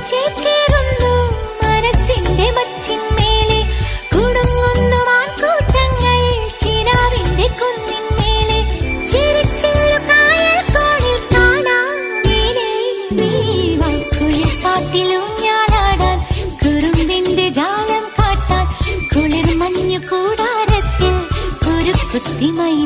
ചേക്കേറുന്നു മനസ്സിന്റെ മച്ചിന്മേലെ, കുടുങ്ങുന്നു മാൻകൂട്ടങ്ങൾ കിനാവിന്റെ കുന്നിന്മേലെ. ചിരിച്ചില്ലു കായൽ കോണിൽ കാണാം മേലെ നീ വാ, കുളിർക്കാറ്റിലൂഞ്ഞാലാടാൻ കുറുമ്പിന്റെ ജാലം കാട്ടാൻ, കുളിർ മഞ്ഞു കൂടാരത്തിൽ ഒരു കുത്തിമൈന